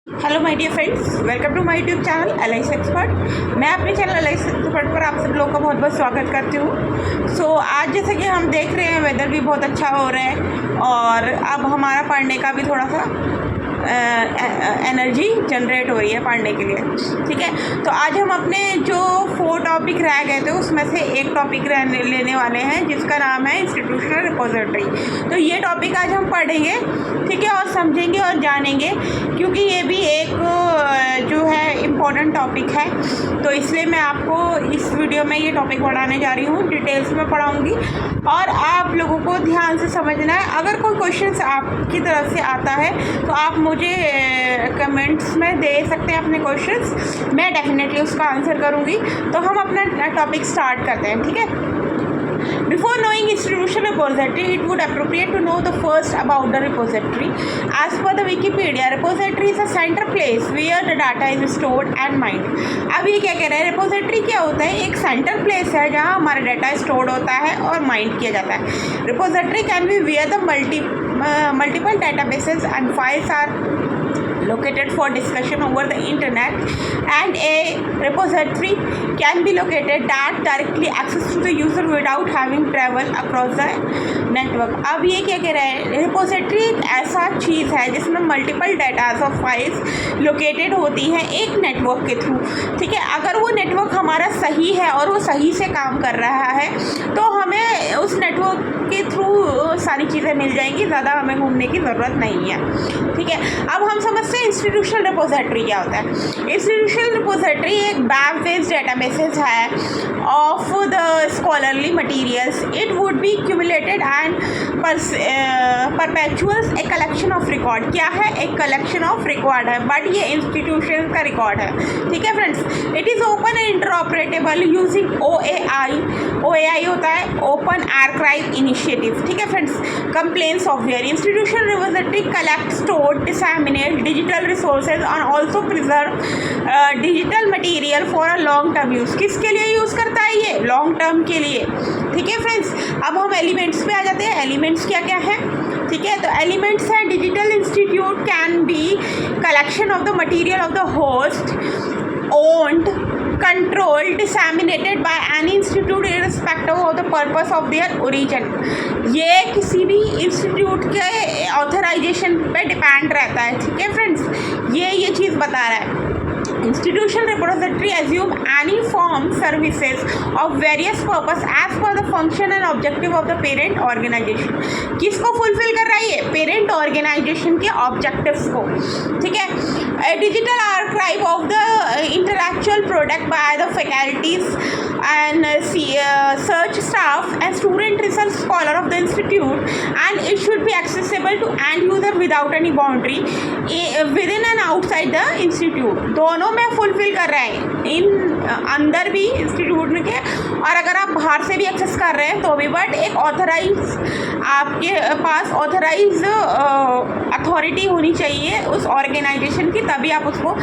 Hello my dear friends, welcome to my YouTube channel LIC expert. मैं अपने channel LIC expert पर आप सब लोगों का बहुत बहुत स्वागत करती हूँ। सो आज जैसे कि हम देख रहे हैं वेदर भी बहुत अच्छा हो रहा है और अब हमारा पढ़ने का भी थोड़ा सा एनर्जी जनरेट हो रही है पढ़ने के लिए। ठीक है, तो आज हम अपने जो 4 टॉपिक रह गए थे उसमें से एक टॉपिक लेने वाले हैं जिसका नाम है इंस्टीट्यूशनल रिपोजिटरी। तो ये टॉपिक आज हम पढ़ेंगे, ठीक है, और समझेंगे और जानेंगे, क्योंकि ये भी एक जो है इम्पोर्टेंट टॉपिक है। तो इसलिए मैं आपको इस वीडियो में ये टॉपिक पढ़ाने जा रही हूँ, डिटेल्स में पढ़ाऊँगी और आप लोगों को ध्यान से समझना है। अगर कोई क्वेश्चन आपकी तरफ से आता है तो आप मुझे कमेंट्स में दे सकते हैं अपने क्वेश्चंस, मैं डेफिनेटली उसका आंसर करूँगी। तो हम अपना टॉपिक स्टार्ट करते हैं, ठीक है। Before knowing institutional repository, it would appropriate to know the first about the repository. As per the Wikipedia, repository is a center place where the data is stored and mined. अब ये क्या कह रहे हैं, repository क्या होता है? एक center place है जहाँ हमारा डाटा स्टोर्ड होता है और माइंड किया जाता है। Repository can be where the multiple databases and files are located for discussion over the internet, and a repository can be located that directly access to the user without having travel across the network. अब ये क्या कह रहा है, repository एक ऐसा चीज़ है जिसमें मल्टीपल डाटाज और फाइल्स लोकेटेड होती हैं एक नेटवर्क के थ्रू। ठीक है, अगर वो नेटवर्क हमारा सही है और वो सही से काम कर रहा है तो हमें उस नेटवर्क के थ्रू सारी चीज़ें मिल जाएंगी, ज़्यादा हमें घूमने की ज़रूरत नहीं है। ठीक है, अब हम समझते हैं इंस्टीट्यूशनल रिपोजिटरी क्या होता है। इंस्टीट्यूशनल रिपोजिटरी एक वेब बेस्ड डेटाबेसेस है of the scholarly materials. It would be cumulated and perpetuals a collection of record. क्या है? एक कलेक्शन ऑफ रिकॉर्ड है, बट ये इंस्टीट्यूशन का रिकॉर्ड है। ठीक है friends, it is open and interoperable using OAI। OAI होता है ओपन आर्काइव इनिशिएटिव। ठीक है friends, complain software. Institutional repository collect, store, disseminate digital resources और also preserve digital material for a long term use. किसके लिए use करता है ये? लॉन्ग टर्म के लिए। ठीक है फ्रेंड्स, अब हम एलिमेंट्स पे आ जाते हैं। एलिमेंट्स क्या क्या है? ठीक है, तो एलिमेंट्स है digital institute can be collection of the material of the host, owned, controlled, disseminated by any institute irrespective of the purpose of their origin। ये किसी भी इंस्टीट्यूट के ऑथराइजेशन पे डिपेंड रहता है। ठीक है फ्रेंड्स, ये चीज़ बता रहा है। Institutional repository assume any form services of various purpose as per the function and objective of the parent organization। किसको फुलफिल कर रहा है ये? पेरेंट ऑर्गेनाइजेशन के ऑब्जेक्टिव्स को। ठीक है, digital archive of the intellectual product by the faculties and search staff and student research scholar of the institute, and it should be accessible to end user without any boundary within and outside the institute। दोनों में fulfil कर रहे हैं, इन अंदर भी institute के और अगर आप बाहर से भी एक्सेस कर रहे हैं तो भी, बट एक ऑथराइज आपके पास ऑथराइज अथॉरिटी होनी चाहिए उस ऑर्गेनाइजेशन की, तभी आप उसको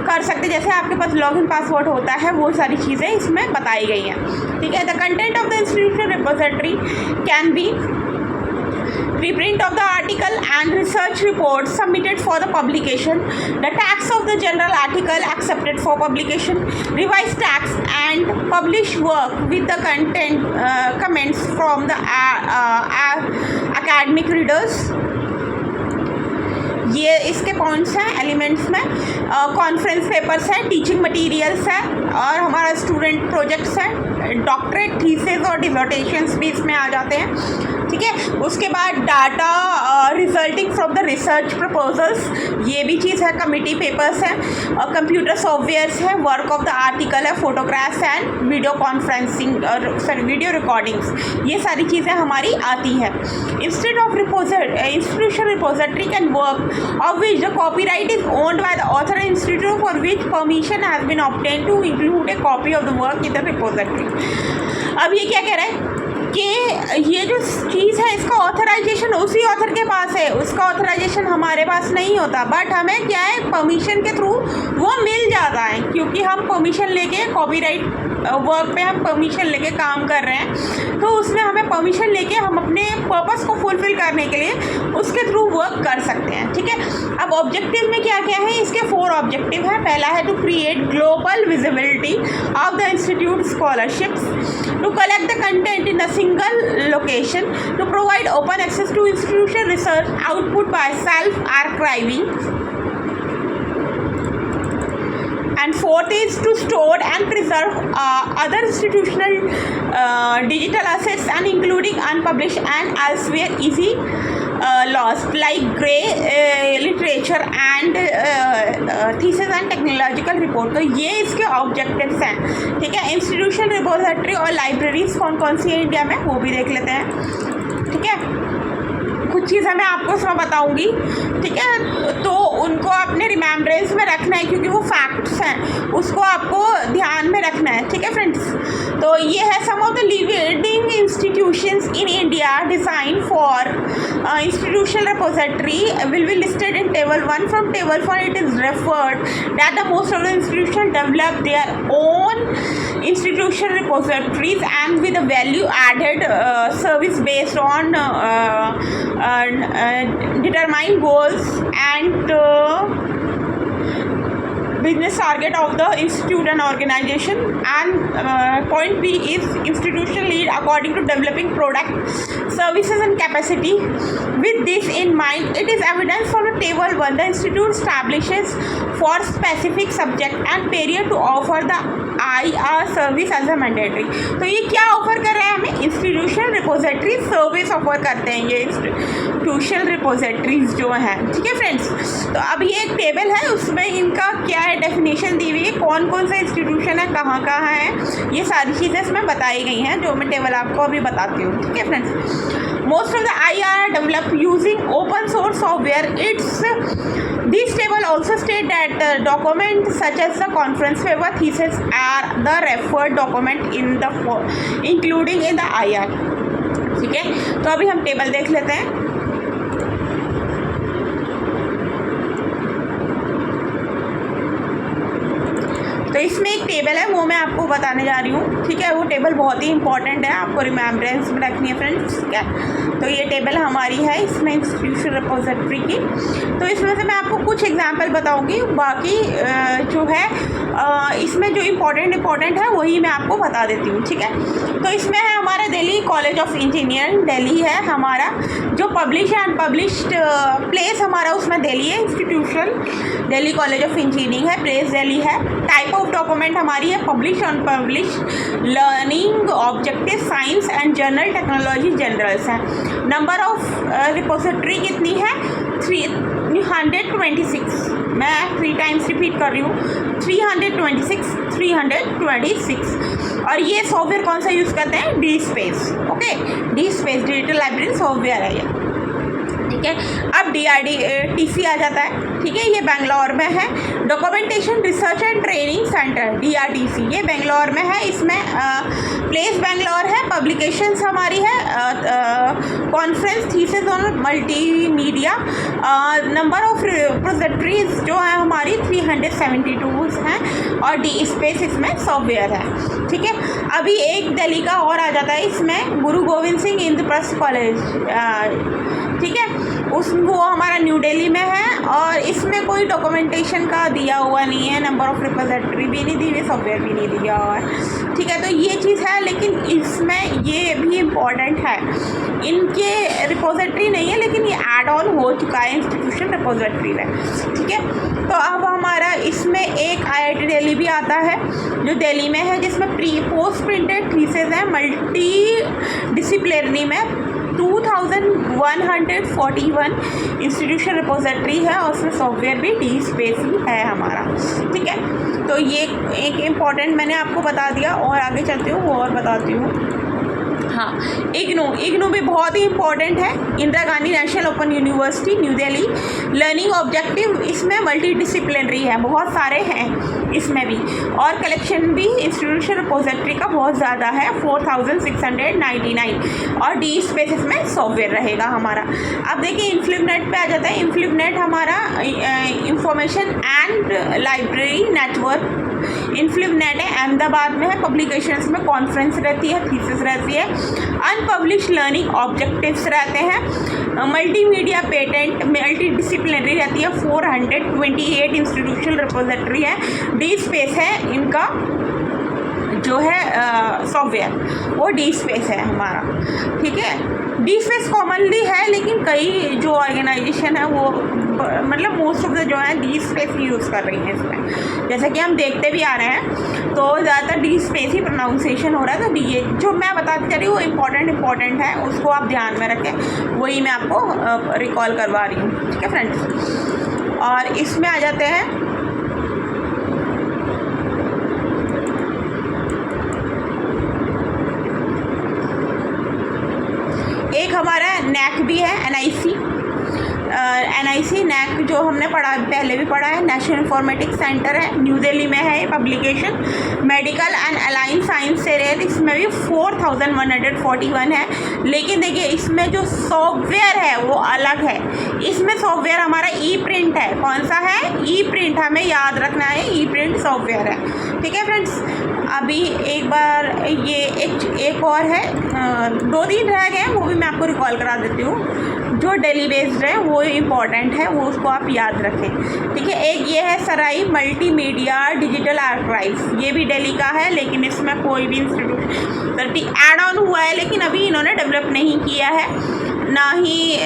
कर सकते। जैसे आपके पास लॉगिन पासवर्ड होता है, वो सारी चीज़ें इसमें बताई गई हैं। ठीक है, the content of the institutional repository can be preprint of the article and research reports submitted for the publication, the text of the general article accepted for publication, revised text and published work with the content comments from the academic readers। ये इसके points हैं elements में। Conference papers है, teaching materials है और हमारा student projects है, doctorate thesis और डिसर्टेशंस भी इसमें आ जाते हैं। ठीक है, उसके बाद data resulting from the research proposals, ये भी चीज़ है। कमिटी पेपर्स हैं और कंप्यूटर सॉफ्टवेयर्स है, वर्क ऑफ द आर्टिकल है, फोटोग्राफ्स एंड वीडियो कॉन्फ्रेंसिंग और वीडियो रिकॉर्डिंग्स, ये सारी चीज़ें हमारी आती है। Instead of institutional repository can work of which the copyright is owned by the author and institute for which permission has been obtained to include a copy of the work in the repository। अब ये क्या कह रहा है कि ये जो चीज़ है इसका ऑथराइजेशन उसी ऑथर के पास है, उसका ऑथराइजेशन हमारे पास नहीं होता, बट हमें क्या है परमिशन के थ्रू वो मिल जाता है, क्योंकि हम परमिशन लेके कॉपीराइट वर्क पे हम परमिशन लेके काम कर रहे हैं, तो उसमें हमें परमिशन लेके हम अपने पर्पस को फुलफिल करने के लिए उसके थ्रू वर्क कर सकते हैं। ठीक है, अब ऑब्जेक्टिव में क्या क्या है, इसके पहला है to create global visibility of the institute scholarships, to collect the content in a single location, to provide open access to institution research output by self archiving, and fourth is to store and preserve other institutional digital assets and including unpublished and elsewhere easy lost like gray literature and thesis and technological report। तो ये इसके objectives हैं, ठीक है। Institution repository और libraries कौन कौन सी है इंडिया में वो भी देख लेते हैं, ठीक है। कुछ चीज़ें मैं आपको उसमें बताऊंगी, ठीक है, तो उनको अपने रिमेम्बरेंस में रखना है क्योंकि वो फैक्ट्स हैं, उसको आपको ध्यान में रखना है, ठीक है फ्रेंड्स। तो ये है some of the leading institutions in India design for institutional repository will be listed in table 1। From table 1 it is referred that the most of the institutions develop their own institutional repositories and with a value added service based on determine goals and business target of the institute and organization, and point B is institutional lead according to developing product, services and capacity. With this in mind, it is evidence from the table 1 the institute establishes for specific subject and period to offer the IR service as a mandatory. तो ये क्या offer कर रहे हैं हमें? Institutional repository service offer करते हैं ये इंस्टीट्यूशनल रिपोजिटरीज जो हैं, ठीक है फ्रेंड्स। तो अब ये एक टेबल है, उसमें इनका क्या है डेफिनेशन दी हुई है, कौन कौन सा इंस्टीट्यूशन है, कहाँ कहाँ है, ये सारी चीज़ें इसमें बताई गई हैं जो मैं टेबल आपको अभी बताती हूँ, ठीक है friends. Most of the IR developed using open source software. This table also state that documents such as the conference paper, thesis are the referred document in the including in the IR, ठीक है। तो अभी हम table देख लेते हैं। तो इसमें एक टेबल है वो मैं आपको बताने जा रही हूँ, ठीक है। वो टेबल बहुत ही इंपॉर्टेंट है, आपको रिमेम्बरेंस में रखनी है फ्रेंड्स, ठीक है। तो ये टेबल हमारी है इसमें इंस्टीट्यूशनल रिपोजिटरी की। तो इसमें से मैं आपको कुछ एग्जांपल बताऊँगी, बाकी जो है इसमें जो इम्पोर्टेंट है वही मैं आपको बता देती हूँ, ठीक है। तो इसमें है हमारा Delhi college of engineering, Delhi है हमारा। जो पब्लिश एंड पब्लिश्ड प्लेस हमारा उसमें दिल्ली है, institutional Delhi college of engineering है, प्लेस दिल्ली है। टाइप ऑफ डॉक्यूमेंट हमारी है publish unpublished, learning, objective, science and journal, technology, generals हैं। नंबर ऑफ रिपोजिटरी कितनी है? 326। मैं 3 टाइम्स रिपीट कर रही हूँ, 326। और ये सॉफ्टवेयर कौन सा यूज़ करते हैं? D space, okay. D space digital library software है ये, ठीक है। अब DRDTC आ जाता है, ठीक है। ये बेंगलोर में है। Documentation research and training centre DRDC, ये बेंगलोर में है। इसमें प्लेस बेंगलोर है। पब्लिकेशंस हमारी है कॉन्फ्रेंस, थीसिस और मल्टीमीडिया। नंबर ऑफ रिपोजिटरीज जो है हमारी 372 हैं और डी स्पेस इसमें सॉफ्टवेयर है, ठीक है। अभी एक दिल्ली का और आ जाता है इसमें, गुरु गोविंद सिंह इंद्रप्रस्थ कॉलेज, ठीक है। वो हमारा न्यू दिल्ली में है और इसमें कोई डॉक्यूमेंटेशन का दिया हुआ नहीं है, नंबर ऑफ रिपोजिटरी भी नहीं दी हुई, सॉफ्टवेयर भी नहीं दिया हुआ है, ठीक है। तो ये चीज़ है, लेकिन इसमें ये भी इम्पॉर्टेंट है, इनके रिपोजिटरी नहीं है लेकिन ये ऐड ऑन हो चुका है इंस्टीट्यूशन रिपोजिटरी में, ठीक है। तो अब हमारा इसमें एक IIT दिल्ली भी आता है जो दिल्ली में है, जिसमें पोस्ट प्रिंटेड थीसिस है मल्टी डिसिप्लिनरी में। 2141 इंस्टीट्यूशन रिपोजिटरी है और उसमें सॉफ्टवेयर भी डी स्पेस ही है हमारा, ठीक है। तो ये एक इम्पॉर्टेंट मैंने आपको बता दिया, और आगे चलती हूँ वो और बताती हूँ। हाँ, इग्नू भी बहुत ही इंपॉर्टेंट है। Indira Gandhi national open university new Delhi. Learning objective इसमें मल्टी डिसिप्लिनरी है, बहुत सारे हैं इसमें भी, और कलेक्शन भी इंस्टीट्यूशन रिपोजिटरी का बहुत ज़्यादा है, 4699, और डी स्पेस इसमें सॉफ्टवेयर रहेगा हमारा। अब देखिए इन्फ्लिपनेट पे आ जाता है। इन्फ्लिपनेट हमारा इंफॉर्मेशन एंड लाइब्रेरी नेटवर्क इन्फ्लिपनेट है, अहमदाबाद में है। पब्लिकेशंस में कॉन्फ्रेंस रहती है, थीसिस रहती है, अनपब्लिश्ड लर्निंग ऑब्जेक्टिव्स रहते हैं, मल्टीमीडिया पेटेंट मल्टी डिसिप्लिनरी रहती है। 428 इंस्टीट्यूशनल रिपोजिटरी है, डी स्पेस है इनका जो है सॉफ्टवेयर, वो डी स्पेस है हमारा, ठीक है। डी स्पेस कॉमनली है, लेकिन कई जो ऑर्गेनाइजेशन है वो मतलब मोस्ट ऑफ द जो है डी स्पेस ही यूज़ कर रही हैं इसमें, जैसा कि हम देखते भी आ रहे हैं। तो ज़्यादातर डी स्पेस ही प्रोनाउंसिएशन हो रहा है। तो ये जो मैं बताती जा रही हूँ वो इम्पॉर्टेंट है, उसको आप ध्यान में रखें, वही मैं आपको रिकॉल करवा रही हूँ, ठीक है फ्रेंड्स। और इसमें आ जाते हैं एक हमारा नैक भी है, NIC नैक जो हमने पहले भी पढ़ा है, नेशनल इंफॉर्मेटिक्स सेंटर है, न्यू दिल्ली में है ये publication, medical and align science से रहे। इसमें भी 4141 है, लेकिन देखिए इसमें जो सॉफ्टवेयर है वो अलग है। इसमें सॉफ्टवेयर हमारा ई प्रिंट है। कौन सा है? ई प्रिंट, हमें याद रखना है, ई प्रिंट सॉफ्टवेयर है, ठीक है फ्रेंड्स। अभी एक बार ये एक और है, 2-3 रह गए हैं, वो भी मैं आपको रिकॉल करा देती हूँ। जो डेली बेस्ड है वो इम्पॉर्टेंट है, वो उसको आप याद रखें, ठीक है। एक ये है सराई मल्टीमीडिया डिजिटल आर्काइव, ये भी दिल्ली का है, लेकिन इसमें कोई भी इंस्टीट्यूट ऐड ऑन हुआ है, लेकिन अभी इन्होंने डेवलप नहीं किया है, ना ही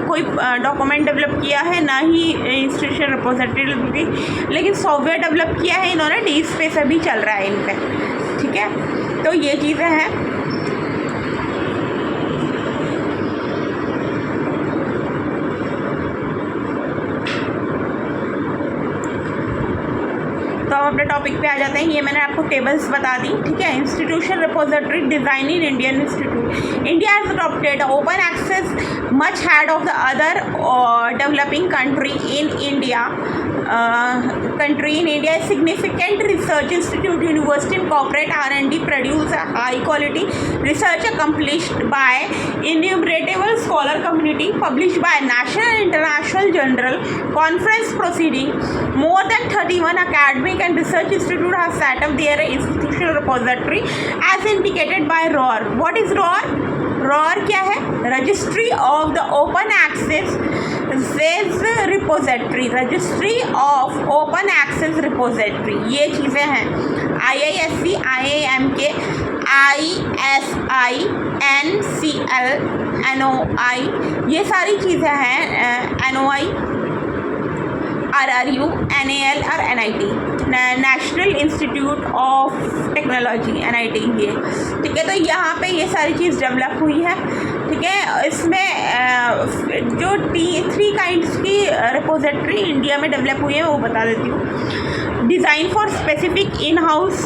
कोई डॉक्यूमेंट डेवलप किया है, ना ही इंस्टीट्यूशन रिपोजिटरी, लेकिन सॉफ्टवेयर डेवलप किया है इन्होंने, डी स्पेस अभी चल रहा है इन पर, ठीक है। तो ये चीज़ें हैं। तो हम अपने टॉपिक पे आ जाते हैं। ये मैंने आपको टेबल्स बता दी, ठीक है। Institution repository design in Indian institute, India has adopted open access much had of the other developing country in India significant research institute, university and corporate R&D produce a high quality research accomplished by innumerable scholar community, published by national and international journal, conference proceeding. More than 31 academic and research institute have set up their institutional repository as indicated by ROR. What is ROR? ROR क्या है? Registry of the open access repository, registry of open access repository, ये चीज़ें हैं। IISC, IIMK, ISI, NCL, NOI, ये सारी चीज़ें हैं। NOI, RRU, NAL और NIT, national institute of technology, NIT, ये ठीक है। तो यहाँ पे ये सारी चीज़ डेवलप हुई है, ठीक है। इसमें जो 3 काइंड्स की रिपोजिटरी इंडिया में डेवलप हुई है वो बता देती हूँ। Design for specific in house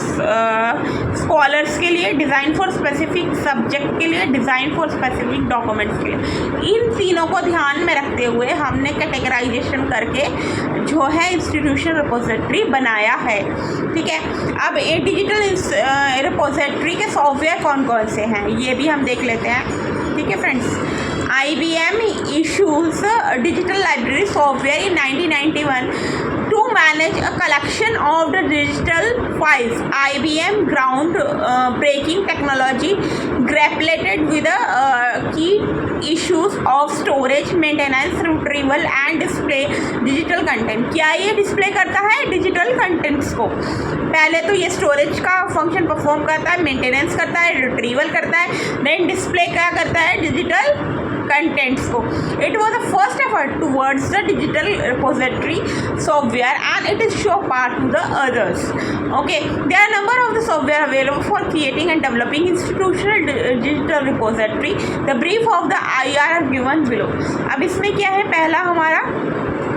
scholars के लिए, डिज़ाइन फॉर स्पेसिफिक सब्जेक्ट के लिए, डिज़ाइन फॉर स्पेसिफिक डॉक्यूमेंट्स के लिए। इन तीनों को ध्यान में रखते हुए हमने कैटेगराइजेशन करके जो है इंस्टीट्यूशन रिपोजिटरी बनाया है, ठीक है। अब ये डिजिटल रिपोजिटरी के सॉफ्टवेयर कौन कौन से हैं ये भी हम देख लेते हैं, ठीक है friends. IBM issues digital library software in 1991 to manage a collection of the digital files. IBM ground-breaking technology grappled with the key issues of storage, maintenance, retrieval and display digital content. क्या ये display करता है digital contents को? पहले तो ये storage का function perform करता है, मेंटेनेंस करता है, रिट्रीवल करता है, देन डिस्प्ले क्या करता है डिजिटल कंटेंट्स को। It was the first effort towards the digital repository software and it is show part to the others. Okay, there are number of the software available for creating and developing institutional digital repository. The brief of the IR are given below. अब इसमें क्या है, पहला हमारा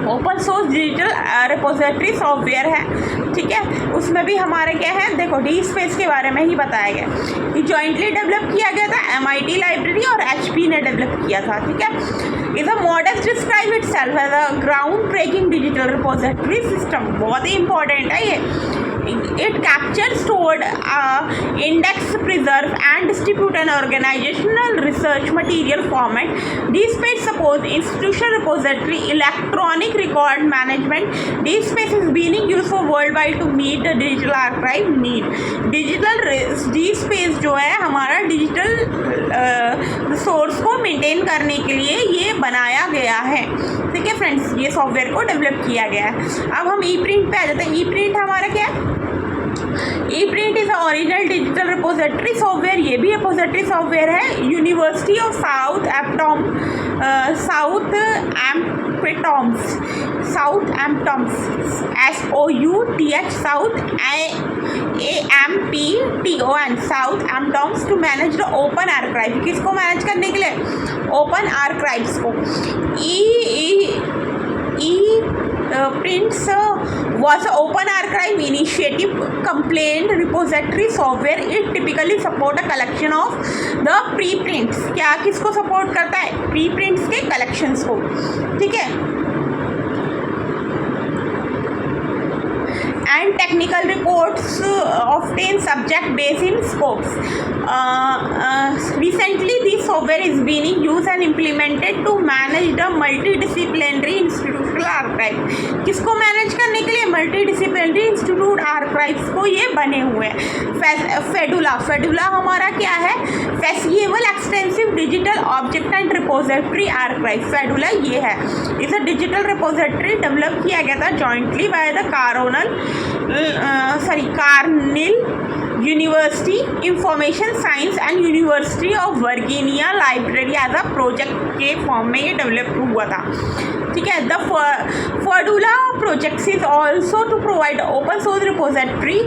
open source digital repository software है, ठीक है। उसमें भी हमारे क्या है, देखो डी स्पेस के बारे में ही बताया गया कि जॉइंटली डेवलप किया गया था, MIT लाइब्रेरी और HP ने डेवलप किया था, ठीक है। Is a model describe itself as a ground breaking digital repository system. बहुत ही इंपॉर्टेंट है ये। It captures, stored, index, preserve and distribute an organizational research material format. These pages support institutional repository, electronic record management. DSpace is being used for worldwide to meet the digital archive need. DSpace जो है हमारा digital resource को maintain करने के लिए ये बनाया गया है, ठीक है फ्रेंड्स, ये सॉफ्टवेयर को डेवलप किया गया है। अब हम ई प्रिंट पे आ जाते हैं। ई प्रिंट हमारा क्या है? ePrint is original digital repository software, ये भी रिपोजिटरी सॉफ्टवेयर है। University of Southampton Southampton to manage the open archive. किसको मैनेज करने के लिए? ओपन आर्काइव्स को। Prints was an open archive initiative complaint repository software. It typically support a collection of the preprints. क्या किसको support करता है? preprints के collections को, ठीक है। And technical reports often subject based in scopes. Recently, this software is being used and implemented to manage the multidisciplinary institutional archive. किसको manage करने के लिए? मल्टीडिसिप्लिनरी इंस्टीट्यूट आर्काइव्स को ये बने हुए हैं। फेडुला हमारा क्या है? Flexible extensible digital object and repository archive. Fedora ये है, इस डिजिटल रिपोजिटरी डेवलप किया गया था jointly by the Cornell university information science and university of Virginia library as a project के फॉर्म में ये डेवलप हुआ था, ठीक है। The Fedora projects is also to provide open source repository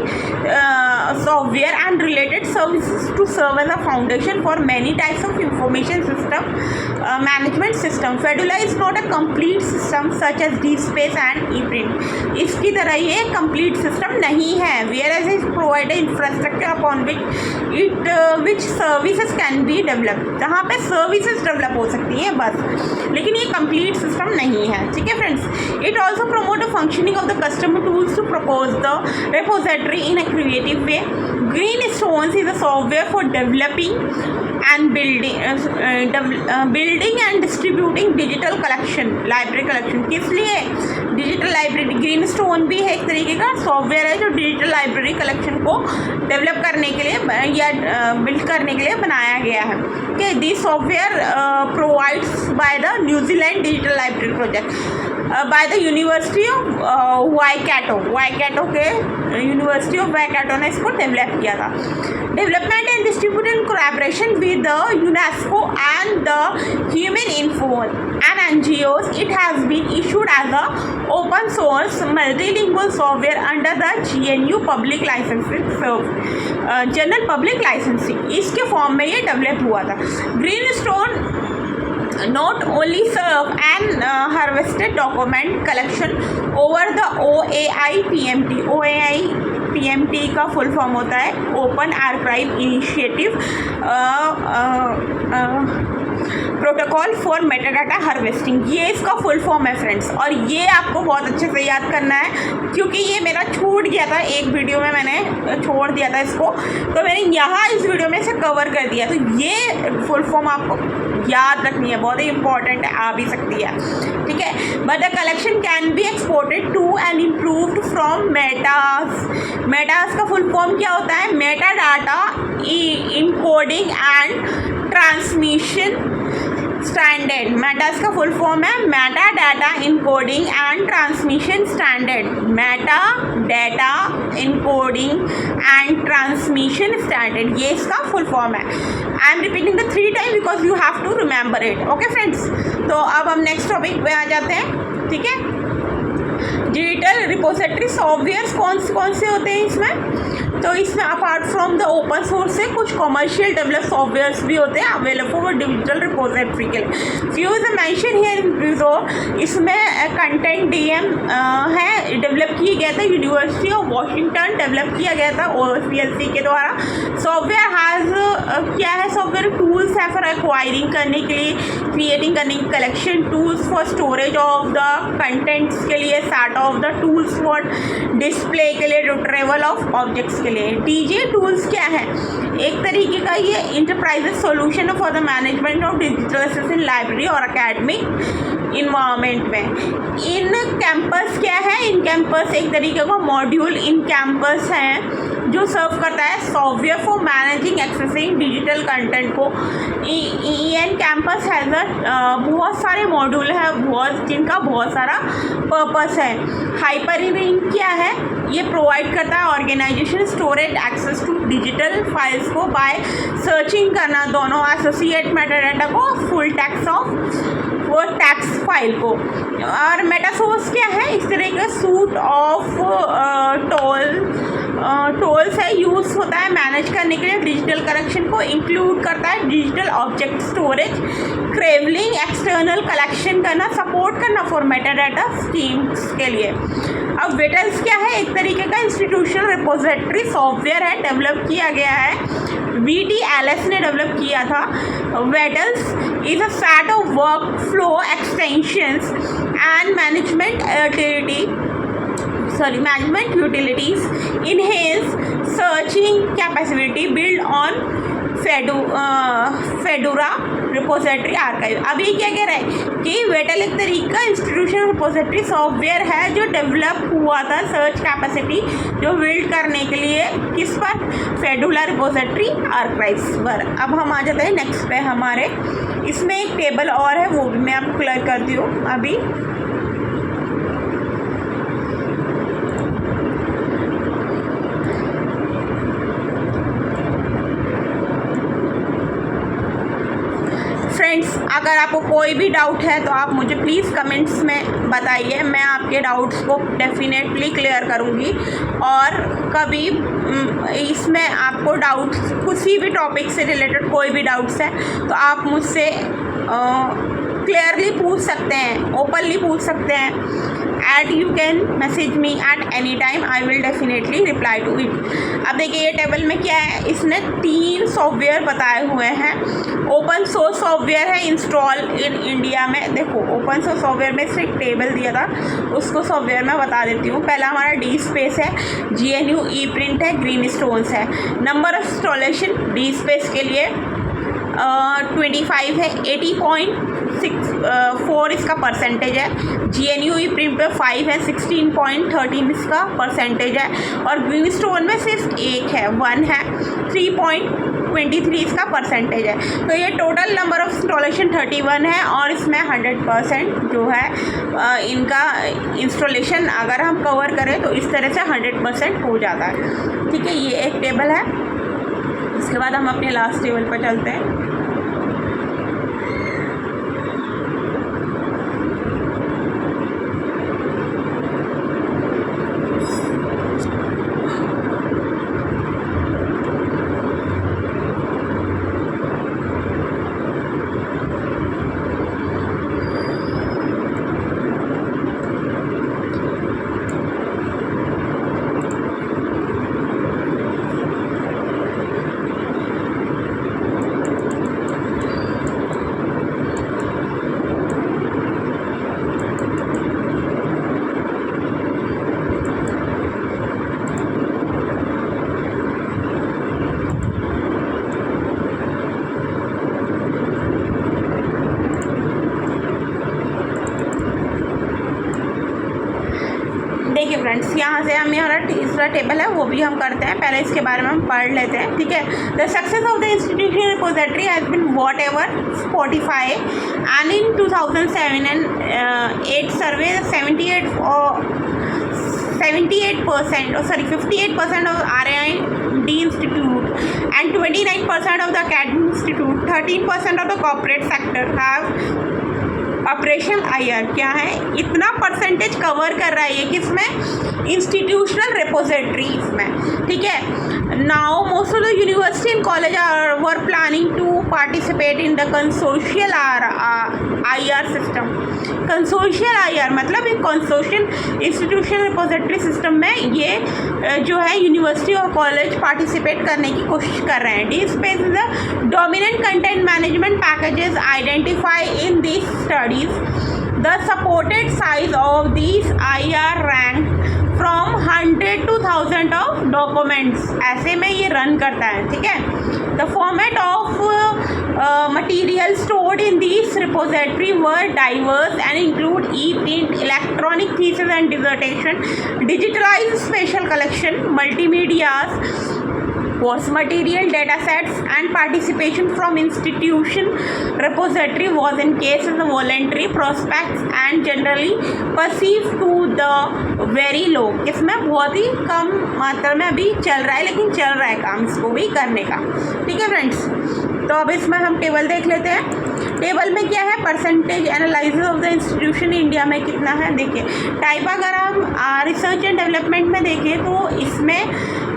software and related services to serve as a foundation for many types of information system management system. Fedora is not a complete system such as DSpace and ePrint। इसकी तरह ये complete system नहीं है। Whereas is provide infrastructure upon which services can be develop. जहाँ पे services develop हो सकती हैं बस, लेकिन ये कंप्लीट सिस्टम नहीं है, ठीक है friends. It also promote the functioning of the customer tools to propose the repository in a creative way. Greenstones is a software for developing and building and distributing digital collection, library collection। किस लिए? Digital library. Greenstone भी है एक तरीके का software है जो digital library collection को डेवलप करने के लिए या बिल्ड करने के लिए बनाया गया है, okay. This software provides by the New Zealand digital library project by the university of Waikato के यूनिवर्सिटी ऑफ वाईकाटो ने इसको डेवलप किया था। Development and distribution collaboration with the UNESCO and the human info and NGOs. It has been issued as a open source multilingual software under the GNU public licensing general public licensing इसके form में ये develop हुआ था। Greenstone not only serve and harvested document collection over the OAI-PMT का full form होता है open archive initiative protocol for metadata harvesting, ये इसका फुल फॉर्म है फ्रेंड्स। और ये आपको बहुत अच्छे से याद करना है क्योंकि ये मेरा छूट गया था, एक वीडियो में मैंने छोड़ दिया था इसको, तो मैंने यहाँ इस वीडियो में इसे कवर कर दिया। तो ये फुल फॉर्म आपको याद रखनी है, बहुत ही इंपॉर्टेंट आ भी सकती है, ठीक है। But the collection can be exported to and improved from METS का फुल फॉर्म क्या होता है? Metadata encoding and transmission standard. METS का फुल फॉर्म है metadata encoding and transmission standard. Metadata encoding and transmission standard, ये इसका full form है। I am repeating the 3 time because you have to remember it, okay friends. तो अब हम next topic पे आ जाते हैं, ठीक है। डिजिटल रिपोजिटरी सॉफ्टवेयर कौन से होते हैं इसमें? तो इसमें apart from the open source से कुछ कमर्शियल डेवलप सॉफ्टवेयर्स भी होते हैं अवेलेबल फॉर डिजिटल रिपोजिटरी के लिए। Few is mention here in below. इसमें कंटेंट डीएम है, डेवलप किया गया था यूनिवर्सिटी ऑफ वॉशिंगटन, डेवलप किया गया था OCLC के द्वारा। सॉफ्टवेयर हैज़ क्या है? सॉफ्टवेयर टूल्स है फॉर एक्वायरिंग करने के लिए, क्रिएटिंग करने की collection tools for storage of the contents के लिए, set of the tools for display के लिए, रिट्रीवल ऑफ ऑब्जेक्ट्स के लिए। डीजे टूल्स क्या है? एक तरीके का ये enterprises solution for the management of digital assets in library और एकेडमिक इन्वायरमेंट में। इन कैंपस क्या है, इन कैंपस एक तरीके का मॉड्यूल इन कैंपस है जो सर्व करता है software for managing accessing digital content को। इन कैंपस हैज़ बहुत सारे मॉड्यूल हैं जिनका बहुत सारा पर्पस है। हाइपरलिंक क्या है, ये प्रोवाइड करता है organisation storage access to digital files को बाय सर्चिंग करना दोनों एसोसिएट मेटाडाटा को फुल टेक्स्ट ऑफ वो टैक्स फाइल को। और मेटासोर्स क्या है, इस तरह का सूट ऑफ टोल्स है, यूज़ होता है मैनेज करने के लिए डिजिटल कलेक्शन को, इंक्लूड करता है digital object storage, crawling external collection करना, सपोर्ट करना फॉर मेटाडाटा स्कीम्स के लिए। अब वेटल्स क्या है, एक तरीके का इंस्टीट्यूशनल रिपोजिटरी सॉफ्टवेयर है, डेवलप किया गया है, VTLS ने डेवलप किया था। VTLS is a set of workflow extensions and management utilities, enhance searching capacity, build on Fedora repository archive. अब ये क्या कह रहा है कि वेटल एक तरीके का इंस्टीट्यूशनल रिपोजिटरी सॉफ्टवेयर है जो डेवलप हुआ था सर्च कैपेसिटी जो बिल्ड करने के लिए, किस पर, फेडोरा रिपोजिटरी आर्काइव्स पर। अब हम आ जाते हैं नेक्स्ट पे हमारे, इसमें एक टेबल और है वो भी मैं आपको क्लियर करती हूँ अभी। फ्रेंड्स, अगर आपको कोई भी डाउट है तो आप मुझे प्लीज़ कमेंट्स में बताइए, मैं आपके डाउट्स को डेफिनेटली क्लियर करूँगी। और कभी इसमें आपको डाउट्स किसी भी टॉपिक से रिलेटेड कोई भी डाउट्स है तो आप मुझसे क्लियरली पूछ सकते हैं, ओपनली पूछ सकते हैं। you can message me at any time, I will definitely reply to it। अब देखिए ये टेबल में क्या है, इसने 3 सॉफ्टवेयर बताए हुए हैं। ओपन सोर्स सॉफ्टवेयर है इंस्टॉल इन इंडिया में। देखो ओपन सोर्स सॉफ्टवेयर में से एक टेबल दिया था, उसको सॉफ्टवेयर में बता देती हूँ। पहला हमारा DSpace है, GNU ePrint है, ग्रीनस्टोन्स है। नंबर ऑफ इंस्टॉलेशन DSpace के लिए 25 है, 80.64 इसका परसेंटेज है। GNU ePrint पे 5 है, 16.13 इसका परसेंटेज है। और ग्रीनस्टोन में सिर्फ 1 है, 1 है, 3.23 इसका परसेंटेज है। तो ये टोटल नंबर ऑफ इंस्टॉलेशन 31 है और इसमें 100% जो है इनका इंस्टॉलेशन अगर हम कवर करें तो इस तरह से 100% हो जाता है। ठीक है, ये एक टेबल है। इसके बाद हम अपने लास्ट टेबल पर चलते हैं। देखिए फ्रेंड्स, यहाँ से हम हमारा तीसरा टेबल है वो भी हम करते हैं। पहले इसके बारे में हम पढ़ लेते हैं। ठीक है, the success of the institutional repository has been whatever Spotify and in 2007 and 8 survey 58% of R&D institute and 29% of the academic institute, 13% of the corporate sector have operation IR। क्या है, इतना परसेंटेज कवर कर रहा है ये किसमें, institutional repositories में। ठीक है, now most of the university and college were planning to participate in the consortial IR system. Consortial IR मतलब एक कंसोशियल इंस्टीट्यूशनल रिपोजिटरी सिस्टम में ये जो है यूनिवर्सिटी और कॉलेज पार्टिसिपेट करने की कोशिश कर रहे हैं। DSpace is the dominant content management packages identify in this studies. The supported size of these IR ranked from 100 100 to 1000 of documents, ऐसे में ये रन करता है, ठीक है। The format of material stored in this repository were diverse and include e print, electronic thesis and dissertation, digitalized special collection, multimedias, course material, data sets and participation from institution repository was in case of the voluntary prospects and generally perceived to the very low। इसमें बहुत ही कम मात्रा में अभी चल रहा है, लेकिन चल रहा है काम इसको भी करने का, ठीक है फ्रेंड्स। तो अब इसमें हम टेबल देख लेते हैं। टेबल में क्या है, percentage analysis of the institution India में कितना है। देखिए टाइप अगर हम रिसर्च एंड डेवलपमेंट में देखें तो इसमें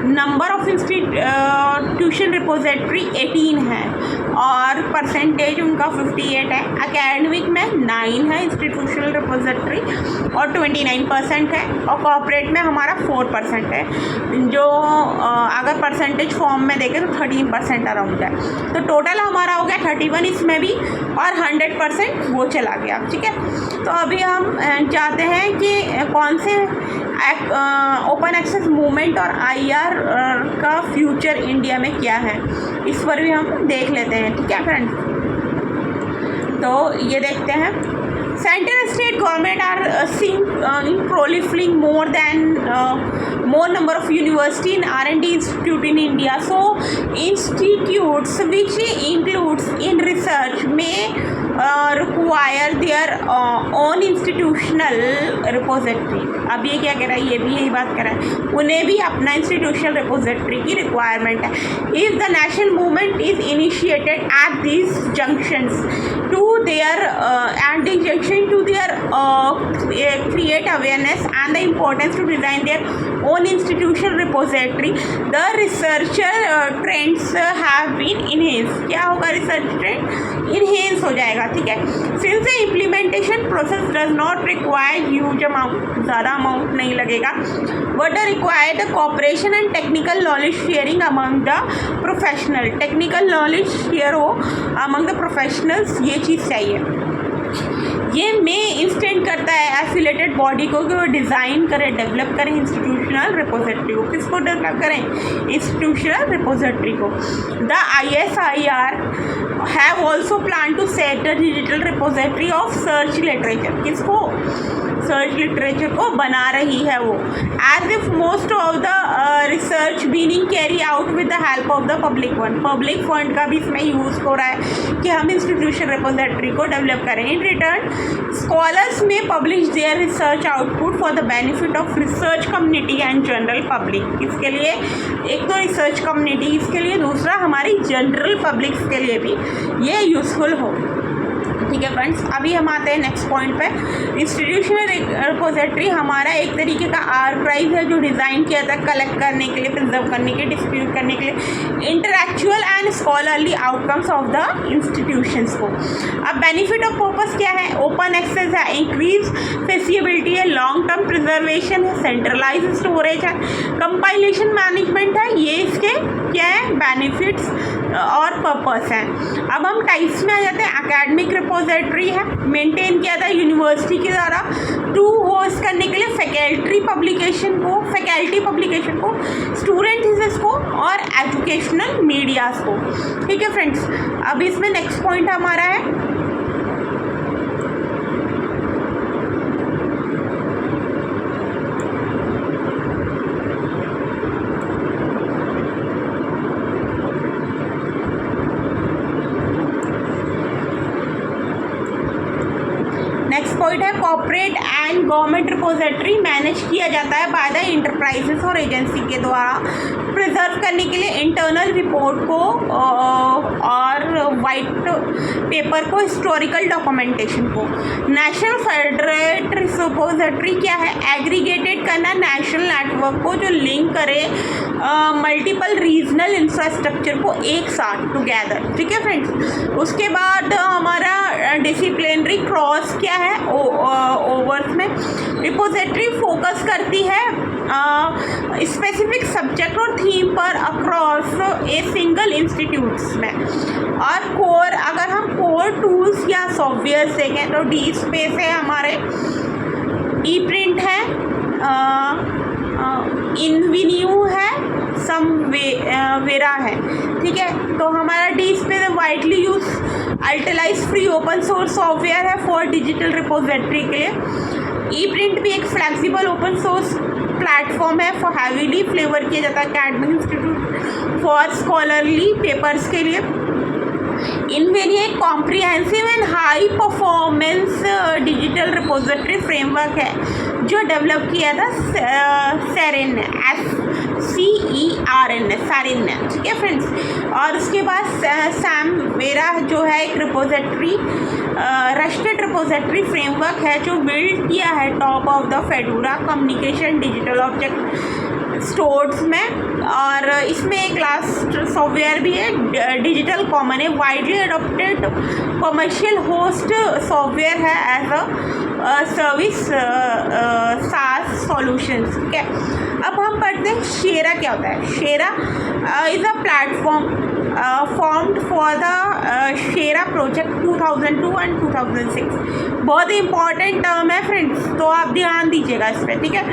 नंबर ऑफ इंस्टीट्यूशन रिपोजिटरी 18 है और परसेंटेज उनका 58 है। एकेडमिक में 9 है इंस्टीट्यूशनल रिपोजिटरी और 29% है, और कॉर्पोरेट में हमारा 4% है। जो अगर परसेंटेज फॉर्म में देखें तो 13% अराउंड है। तो टोटल हमारा हो गया 31 इसमें भी, और 100% वो चला गया, ठीक है। तो अभी हम चाहते हैं कि कौन से ओपन एक्सेस मूवमेंट और IR का फ्यूचर इंडिया में क्या है, इस पर भी हम देख लेते हैं, ठीक है फ्रेंड। तो ये देखते हैं, central state government are seeing proliferating more number of university and R&D institute in India. So institutes which includes in research may require their own institutional repository। अब ये क्या कह रहा है, ये भी यही बात कर रहा है, उन्हें भी अपना इंस्टीट्यूशनल रिपोजिटरी की रिक्वायरमेंट है। If the national movement is initiated at this junctions to their and the junction to their create awareness and the importance to design their own institutional repository, the researcher trends have been enhanced। क्या होगा, research trend enhance हो जाएगा, ठीक है। Since the implementation process does not require huge amount, ज़्यादा amount नहीं लगेगा, but require the cooperation and technical knowledge sharing among the professional. Technical knowledge share हो अमंग द प्रोफेशनल्स, ये चीज़ चाहिए। ये में इंस्टेंट करता है एफिलेटेड बॉडी को कि वो डिज़ाइन करें, डेवलप करें इंस्टीट्यूशनल रिपोजिटरी को। किसको डेवलप करें, इंस्टीट्यूशनल रिपोजिटरी को। The ISIR have also plan to set a digital repository of search literature. किसको, सर्च लिटरेचर को बना रही है वो। As if most of the research being carry out with the help of the public fund. Public fund का भी इसमें use हो रहा है कि हम इंस्टीट्यूशन रिपोजिटरी को डेवलप करें। इन रिटर्न स्कॉलर्स में publish their research output for the benefit of research community and general public. इसके लिए एक तो रिसर्च कम्युनिटी इसके लिए, दूसरा हमारी जनरल पब्लिक के लिए भी ये यूज़फुल हो, ठीक है फ्रेंड्स। अभी हम आते हैं नेक्स्ट पॉइंट पे। इंस्टीट्यूशनल रिपोजिटरी हमारा एक तरीके का आर्काइव है जो डिज़ाइन किया था कलेक्ट करने के लिए, प्रिजर्व करने के लिए, डिस्ट्रीब्यूट करने के लिए intellectual and scholarly outcomes of the institutions को। अब बेनिफिट ऑफ पर्पस क्या है, ओपन एक्सेस है, इंक्रीज फेसिबिलिटी है, लॉन्ग टर्म प्रिजर्वेशन है, सेंट्रलाइज स्टोरेज है, कंपाइलेशन मैनेजमेंट है। ये इसके क्या है, बेनिफिट्स और पर्पस हैं। अब हम टाइप्स में आ जाते हैं। एकेडमिक रिपोजिटरी है, मेंटेन किया था यूनिवर्सिटी के द्वारा टू होस्ट करने के लिए फैकल्टी पब्लिकेशन को, स्टूडेंट थीसिस को और एजुकेशनल मीडियाज को, ठीक है फ्रेंड्स। अब इसमें नेक्स्ट पॉइंट हमारा है corporate and government repository manage किया जाता है बाय द इंटरप्राइजेस और एजेंसी के द्वारा प्रिजर्व करने के लिए इंटरनल रिपोर्ट को और वाइट पेपर को, हिस्टोरिकल डॉक्यूमेंटेशन को। नेशनल फेडरेट रिपोजिटरी क्या है, एग्रीगेटेड करना नेशनल नेटवर्क को जो लिंक करे मल्टीपल रीजनल इंफ्रास्ट्रक्चर को एक साथ टुगेदर, ठीक है फ्रेंड्स। उसके बाद हमारा डिसिप्लिनरी क्रॉस क्या है, ओवर्स में रिपोजिटरी फोकस करती है स्पेसिफिक सब्जेक्ट और थीम पर अक्रॉस ए सिंगल इंस्टीट्यूट्स में। और कोर, अगर हम कोर टूल्स या सॉफ्टवेयर देखें तो डी स्पेस है, हमारे ई प्रिंट है, वेरा है, ठीक है। तो हमारा DSpace widely use utilize free open source software है फॉर डिजिटल रिपोजिटरी के लिए। ई प्रिंट भी एक फ्लेक्सिबल ओपन सोर्स प्लेटफॉर्म है फॉर हैवीली फ्लेवर किया जाता है academic institute for scholarly papers के लिए। इनमें एक comprehensive and high performance digital repository framework है जो डेवलप किया था सेरेन ने, SCERN सारिन ने, ठीक है फ्रेंड्स। और उसके बाद सैम वेरा जो है एक रिपोजिटरी रस्टेड रिपोजिटरी फ्रेमवर्क है जो बिल्ड किया है top of the Fedora communication digital object stores में। और इसमें एक लास्ट सॉफ्टवेयर भी है डिजिटल कॉमन है, widely adopted commercial host software है as a service SaaS solutions, ठीक है। अब हम पढ़ते हैं शेरा क्या होता है। SHERPA is a platform formed for the SHERPA project 2002 and 2006। बहुत ही इंपॉर्टेंट टर्म है फ्रेंड्स, तो आप ध्यान दीजिएगा इस पर, ठीक है।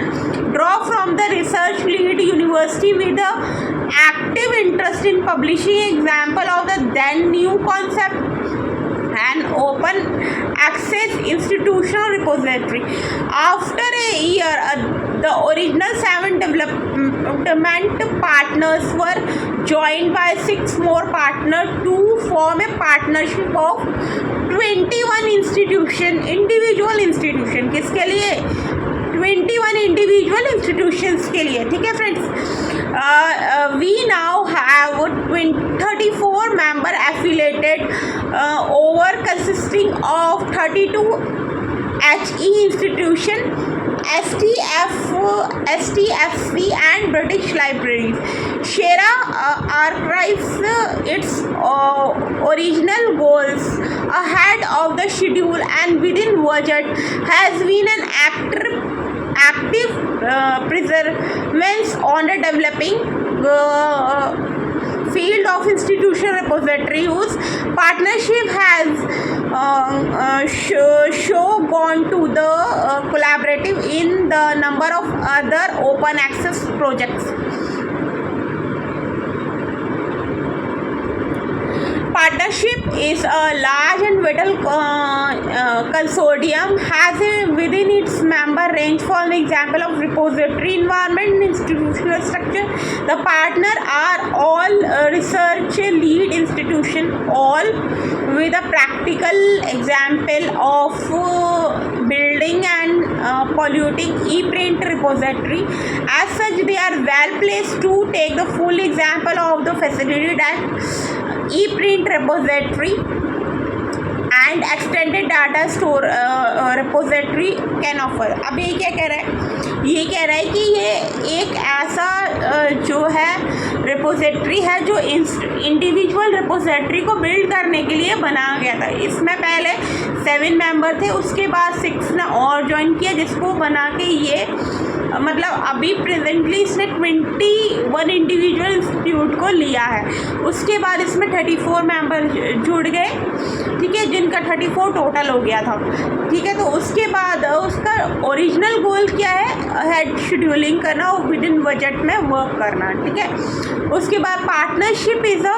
Draw from the research lead university with active interest in publishing example of the then new concept and open access institutional repository. After a year, the original 7 development partners were joined by 6 more partners to form a partnership of 21 individual institution। किसके लिए? 21 individual institutions के लिए, ठीक है friends. We now have 34 member affiliated over consisting of 32 HE institution, STFC and British Libraries। Shera archives its original goals ahead of the schedule and within budget, has been an active perseverance on the developing field of institutional repository whose partnership has gone to the collaborative in the number of other open access projects। Partnership is a large and vital consortium has within its member range from example of repository environment, institutional structure. The partner are all research lead institution, all with a practical example of building and polluting e-print repository. As such, they are well placed to take the full example of the facility that e-print repository and extended data store repository can offer। अब ये क्या कह रहा है? ये कह रहा है कि ये एक ऐसा जो है रिपोजिटरी है जो इंडिविजुअल रिपोजिटरी को बिल्ड करने के लिए बनाया गया था। इसमें पहले 7 मेंबर थे, उसके बाद 6 ने और ज्वाइन किया, जिसको बना के ये मतलब अभी प्रेजेंटली इसने 21 इंडिविजुअल इंस्टीट्यूट को लिया है। उसके बाद इसमें 34 मेंबर जुड़ गए, ठीक है, जिनका 34 टोटल हो गया था, ठीक है। तो उसके बाद उसका ओरिजिनल गोल क्या है? हेड शेड्यूलिंग करना और विद इन बजट में वर्क करना, ठीक है। उसके बाद partnership is a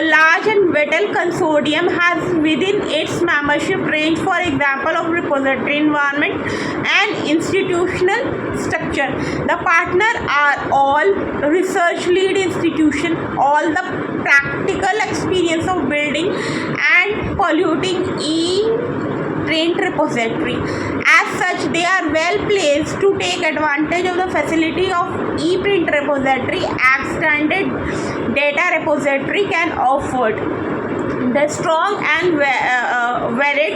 large and whittle consortium has with in its membership range for example of repository environment and institutional structure। The partner are all research lead institution, all the practical experience of building and polluting e-print repository. As such, they are well placed to take advantage of the facility of e-print repository extended data repository can offer। The strong and varied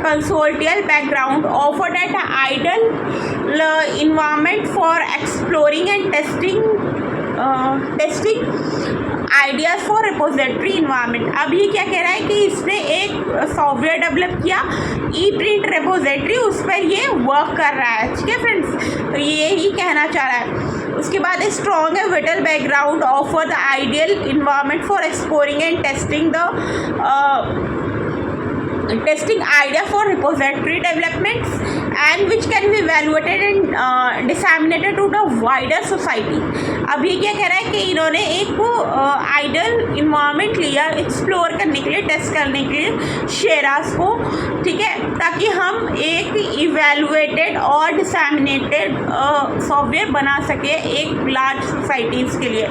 consortial background offered at an ideal environment for exploring and testing ideas for repository environment. अब ये क्या कह रहा है कि इसने एक software develop किया ई प्रिंट रिपोजिटरी, उस पर ये वर्क कर रहा है, ठीक है फ्रेंड्स। तो ये ही कहना चाह रहा है। उसके बाद स्ट्रॉन्ग है vital background offer the ideal environment for exploring and testing idea for repository developments and which can be evaluated and disseminated to the wider society. अब ये क्या कह रहा है कि इन्होंने एक आइडल इन्वायरमेंट लिया एक्सप्लोर करने के लिए, टेस्ट करने के लिए शेरास को, ठीक है, ताकि हम एक इवेलुएटेड और डिसैमिनेटेड सॉफ्टवेयर बना सके एक लार्ज सोसाइटीज़ के लिए,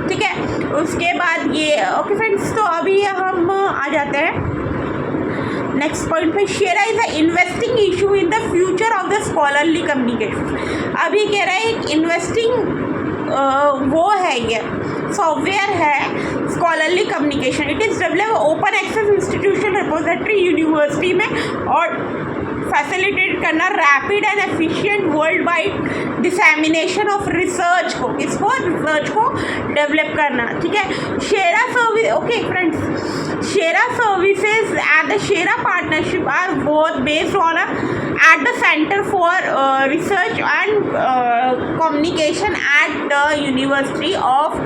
ठीक है। उसके बाद ये ओके फ्रेंड्स, तो अभी हम आ जाते हैं नेक्स्ट पॉइंट पे। SHERPA is a investing issue in the future of the scholarly communication. अभी कह रहा है एक इन्वेस्टिंग वो है, ये सॉफ्टवेयर है scholarly communication. It is develop open access institution repository university में और फैसिलिटेट करना rapid and efficient world wide dissemination of research को, इसको रिसर्च को डेवलप करना, ठीक है। SHERPA service okay friends, SHERPA services at the SHERPA partnership are both based on at the Center for Research and Communication at the University of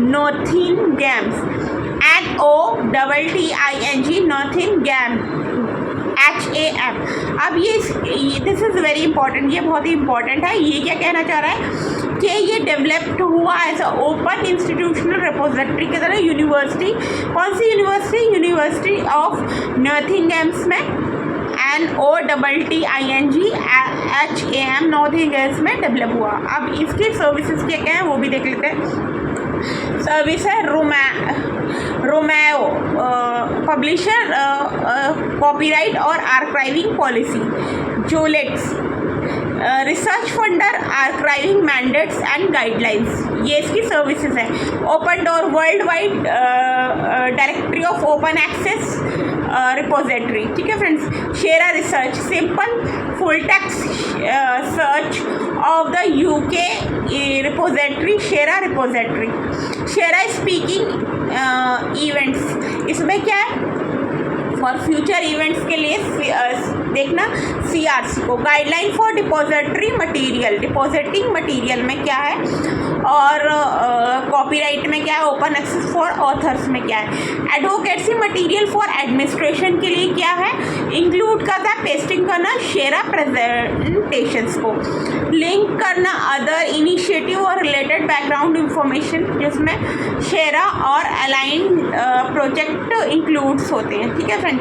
Nottingham, NOTTING, Nottingham, HAM। अब ये this is very important, ये बहुत ही important है। ये क्या कहना चाह रहा है कि ये डेवलप्ड हुआ as a open institutional repository की तरह यूनिवर्सिटी। कौन सी यूनिवर्सिटी? यूनिवर्सिटी ऑफ नॉटिंघम्स में, NOTTINGHAM, नॉटिंघम्स में डेवलप हुआ। अब इसकी सर्विसेज क्या क्या हैं वो भी देख लेते हैं। सर्विस है रोमैओ पब्लिशर, कॉपीराइट और archiving policy, Juliets research funder, archiving mandates and guidelines, ये इसकी सर्विसेज है। Open door world wide directory of open access repository, ठीक है friends. SHERPA research simple full text search of the UK repository, SHERPA repository. SHERPA speaking events, इसमें क्या है for future events के लिए देखना CRC को। Guideline for depository material, depositing material में क्या है, और कॉपीराइट में क्या है, ओपन एक्सेस फॉर ऑथर्स में क्या है। एडवोकेसी मटेरियल फॉर एडमिनिस्ट्रेशन के लिए क्या है, इंक्लूड करता है पेस्टिंग करना शेरा प्रेजेंटेशंस को, लिंक करना अदर इनिशिएटिव और रिलेटेड बैकग्राउंड इंफॉर्मेशन जिसमें शेरा और अलाइन प्रोजेक्ट इंक्लूड्स होते हैं, ठीक है फ्रेंड्स।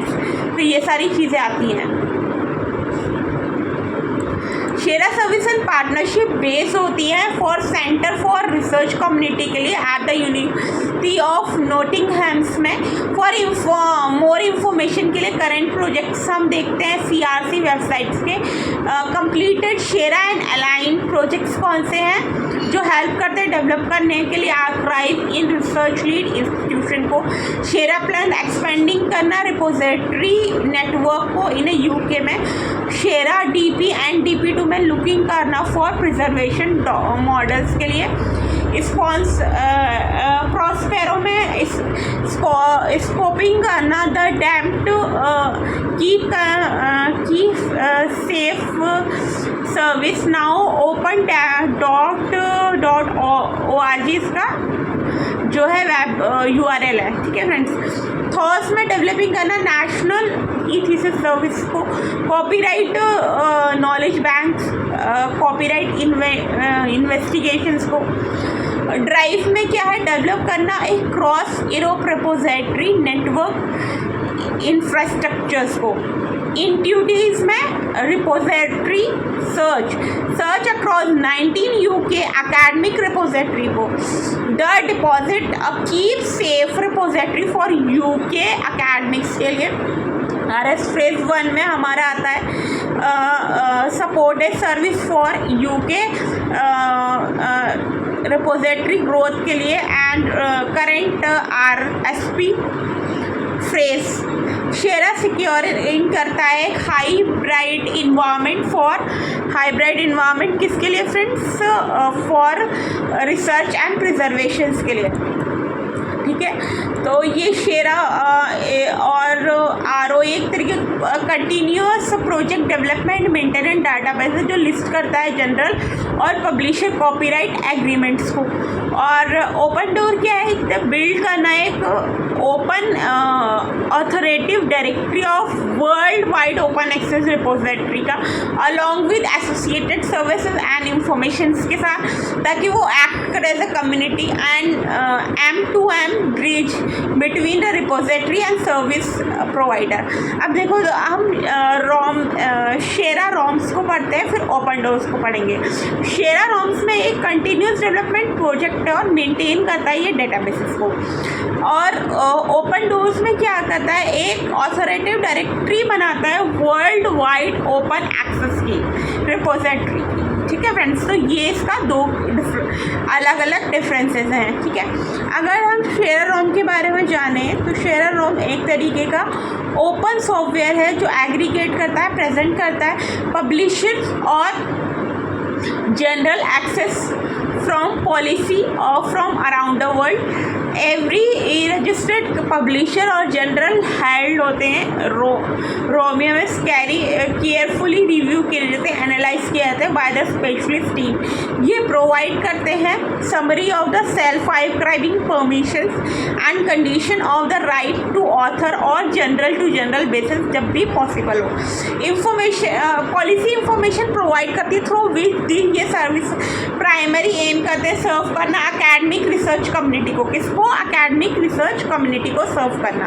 तो ये सारी चीज़ें आती हैं। शेरा सर्विस एंड पार्टनरशिप बेस होती है for centre for research community के लिए at the university of Nottingham's में। फॉर मोर इन्फॉर्मेशन के लिए करंट प्रोजेक्ट्स हम देखते हैं CRC वेबसाइट्स के। Completed Shera and align projects कौन से हैं जो हेल्प करते हैं डेवलप करने के लिए archive in research lead institution को। शेरा प्लान एक्सपेंडिंग करना रिपोजिटरी नेटवर्क को इन UK में। शेरा DP एंड DP2 में लुकिंग करना फॉर प्रिजर्वेशन मॉडल्स के लिए। स्पॉन्स प्रॉस्पेरो में स्कोपिंग करना the dam to keep safe service now open .org इसका जो है वेब URL है, ठीक है फ्रेंड्स। थॉस में डेवलपिंग करना नेशनल ई थीसिस सर्विस को। Copyright knowledge bank, copyright investigations को। ड्राइव में क्या है, डेवलप करना एक cross Europe repository network infrastructures को। इंट्यूटीज में repository search across 19 UK academic repository को। The deposit a keep safe repository for UK academics के लिए। RS फेज 1 में हमारा आता है supported service for UK repository growth के लिए and current RSP phrase. Shera secure in करता है hybrid environment for hybrid environment किसके लिए फ्रेंड्स, फॉर रिसर्च एंड प्रिजर्वेशंस के लिए। ठीक है। तो ये शेरा और RO एक तरीके continuous project development maintenance database है जो लिस्ट करता है जनरल और पब्लिशर कॉपीराइट एग्रीमेंट्स को। और ओपन डोर क्या है, बिल्ड करना एक open authoritative directory of world wide open access repository का along with associated services and information के साथ, ताकि वो एक्ट करे as a community and M2M bridge between the repository and service provider. अब देखो हम शेरा रॉम्स को पढ़ते हैं, फिर ओपन डोर्स को पढ़ेंगे। शेरा रॉम्स में एक कंटिन्यूस डेवलपमेंट प्रोजेक्ट है और मेंटेन करता है ये डेटाबेसेस को। और ओपन डोर्स में क्या करता है, एक ऑथोरेटिव डायरेक्टरी बनाता है वर्ल्ड वाइड ओपन एक्सेस की रिपोजिटरी की। ठीक है फ्रेंड्स, तो ये इसका दो अलग अलग डिफरेंसेस हैं। ठीक है, अगर हम शेरा रोम के बारे में जाने तो शेरा रोम एक तरीके का ओपन सॉफ्टवेयर है जो एग्रीगेट करता है, प्रेजेंट करता है पब्लिशर्स और जनरल एक्सेस फ्रॉम पॉलिसी और from around the world. Every registered publisher और जनरल हेल्ड होते हैं रोमियो में केयरफुली रिव्यू किए जाते हैं, एनालाइज किए जाते हैं बाय द स्पेशलिस्ट टीम। ये प्रोवाइड करते हैं summary of the self archiving permissions and condition of the right to author और जनरल टू जनरल बेसिस जब भी पॉसिबल हो। इंफॉर्मेशन पॉलिसी इंफॉर्मेशन प्रोवाइड करती है थ्रू विच ये सर्विस प्राइमरी एम करते हैं सर्व करना एकेडमिक रिसर्च कम्युनिटी को। किसको? एकेडमिक रिसर्च कम्युनिटी को सर्व करना।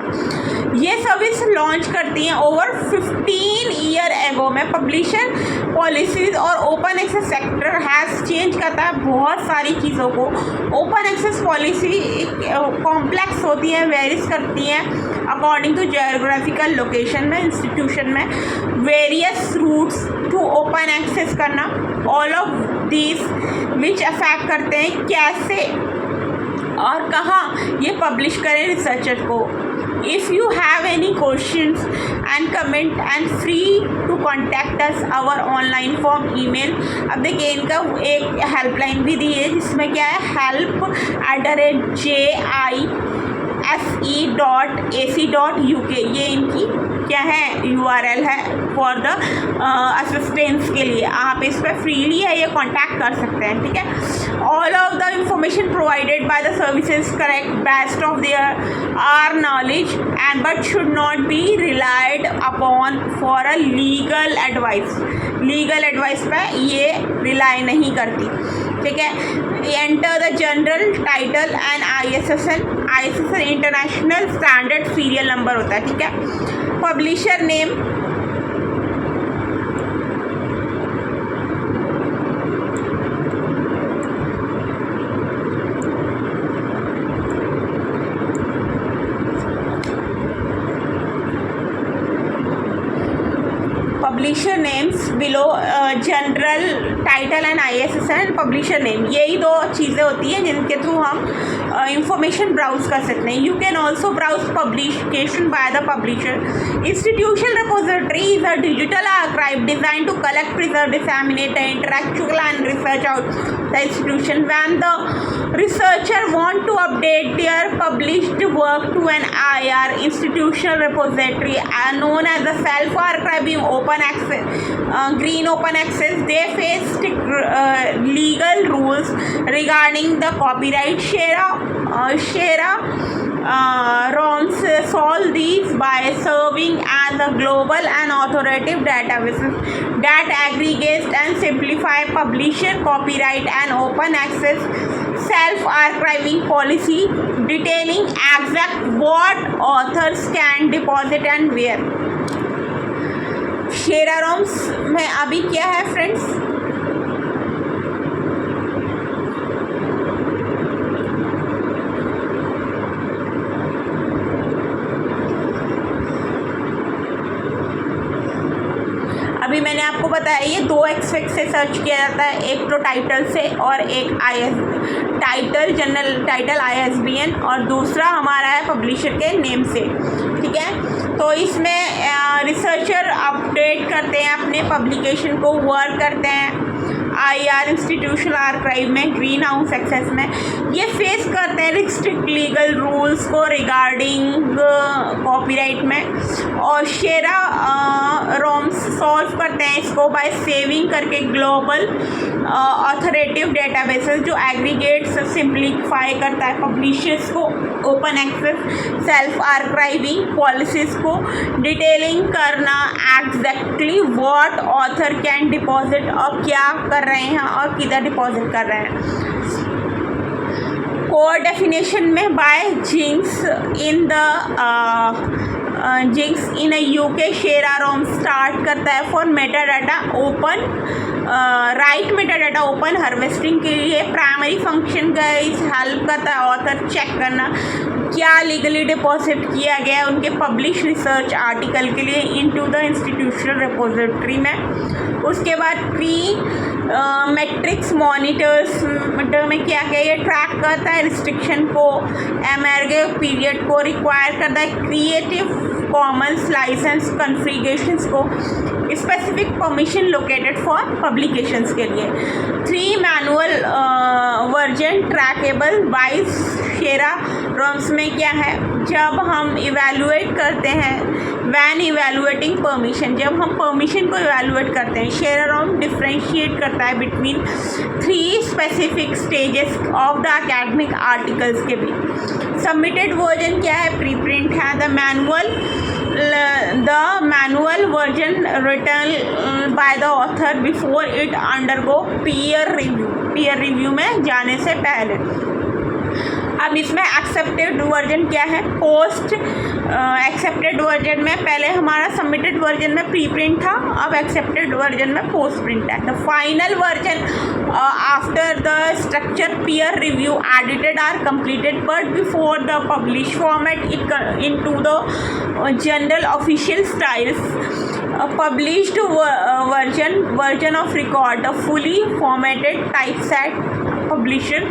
ये सर्विस लॉन्च करती हैं ओवर 15 ईयर एगो में। पब्लिशर पॉलिसीज और open access sector has change करता है बहुत सारी चीज़ों को। ओपन एक्सेस पॉलिसी कॉम्प्लेक्स होती है, वेरीज करती हैं अकॉर्डिंग टू जियोग्राफिकल लोकेशन में, इंस्टीट्यूशन में, various routes to open access करना। All of this which affect करते हैं कैसे और कहाँ ये पब्लिश करें रिसर्चर को। If you have any questions and comment and free to contact us our online form email. अब देखिए इनका एक हेल्पलाइन भी दी है जिसमें क्या है help@JIFE.ac.uk। ये इनकी क्या है URL है फॉर द असिस्टेंस के लिए। आप इस पर फ्रीली है ये कांटेक्ट कर सकते हैं। ठीक है, all of the information provided by the services correct best of their our knowledge and but should not be relied upon for a legal advice. Legal advice पे ये रिलाई नहीं करती। ठीक है, enter the journal title and ISSN international standard serial number होता है। ठीक है, publisher name, publisher names below journal title and ISSN publisher name. यही दो चीज़ें होती हैं जिनके थ्रू हम इंफॉर्मेशन ब्राउज कर सकते हैं। You can also browse publication by the publisher. Institutional repository is a digital archive design to collect, preserve, disseminate intellectual and research out the institution. When the researcher want to update their published work to an IR institutional repository known as the self-archiving open access green open access, they face strict legal rules regarding the copyright. Shera ROMs solve these by serving as a global and authoritative database that aggregates and simplify publisher copyright and open access self-archiving policy detailing exact what authors can deposit and where. Shera roams में अभी क्या है friends, अभी मैंने आपको बताया ये दो एस्पेक्ट से सर्च किया जाता है, एक तो टाइटल से और एक टाइटल जनरल टाइटल ISBN और दूसरा हमारा है पब्लिशर के नेम से। ठीक है, तो इसमें रिसर्चर अपडेट करते हैं अपने पब्लिकेशन को, वर्क करते हैं IR इंस्टीट्यूशनल आर्काइव में, ग्रीन हाउस एक्सेस में, ये फेस करते हैं रिस्ट्रिक्ट लीगल रूल्स को रिगार्डिंग कॉपीराइट में। और शेरा रोम्स सॉल्व करते हैं इसको बाय सेविंग करके ग्लोबल ऑथोरेटिव डेटाबेसेस जो एग्रीगेट्स सिंप्लीफाई करता है पब्लिशर्स को open access self archiving policies को डिटेलिंग करना exactly what author can deposit और क्या कर रहे हैं और किधर डिपॉजिट कर रहे हैं। कोड डेफिनेशन में बाय जिंक्स in UK Sherpa Romeo start करता है for metadata open right metadata open harvesting के लिए प्राइमरी फंक्शन का हेल्प करता है ऑथर चेक करना क्या लीगली डिपॉजिट किया गया उनके पब्लिश रिसर्च आर्टिकल के लिए इनटू द इंस्टीट्यूशनल रिपोजिटरी में। उसके बाद प्री मैट्रिक्स मॉनिटर्स में क्या क्या ये ट्रैक करता है रिस्ट्रिक्शन को एमआरगे पीरियड को रिक्वायर करता है क्रिएटिव कॉमन्स लाइसेंस कॉन्फ़िगरेशंस को specific permission located for publications के लिए। 3 मैनुअल वर्जन ट्रैकेबल बाय शेरा रोम्स में क्या है जब हम इवैल्यूएट करते हैं वैन इवैल्यूएटिंग परमिशन जब हम परमिशन को इवैल्यूएट करते हैं शेरा रोम डिफ्रेंशिएट करता है between 3 specific stages of the academic articles के बीच। सबमिटेड वर्जन क्या है प्रीप्रिंट है the manual version written by the author before it undergo peer review में जाने से पहले। अब इसमें एक्सेप्टेड वर्जन क्या है पोस्ट एक्सेप्टेड वर्जन में पहले हमारा सबमिटेड वर्जन में प्री प्रिंट था अब एक्सेप्टेड वर्जन में पोस्ट प्रिंट है। The final version after the structure peer review edited are completed but before the publish format into the journal official styles published version of record a fully formatted typeset publisher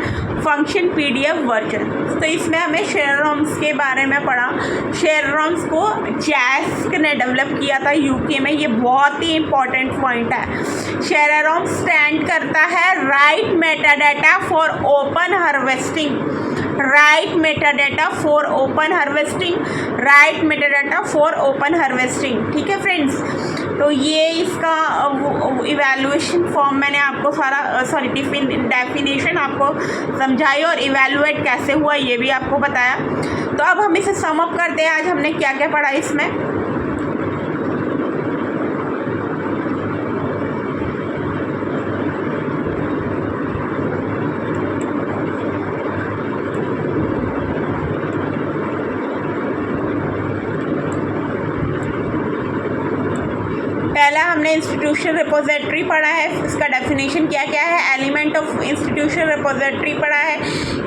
function PDF version. तो इसमें हमें शेरा roams के बारे में पढ़ा। शेरा roams को जैस्क ने develop किया था यूके में, ये बहुत ही इंपॉर्टेंट पॉइंट है। शेरा रोम्स स्टैंड करता है right metadata for open harvesting right metadata for open harvesting right metadata for open harvesting. ठीक है फ्रेंड्स, तो ये इसका इवैल्यूएशन फॉर्म मैंने आपको सारा डेफिनेशन आपको समझाई और इवैल्यूएट कैसे हुआ ये भी आपको बताया। तो अब हम इसे सम अप करते हैं। आज हमने क्या क्या पढ़ा इसमें। पहला हमने इंस्टीट्यूशनल रिपोजिटरी पढ़ा है, इसका डेफिनेशन क्या क्या है। एलिमेंट ऑफ इंस्टीट्यूशनल रिपोजिटरी पढ़ा है।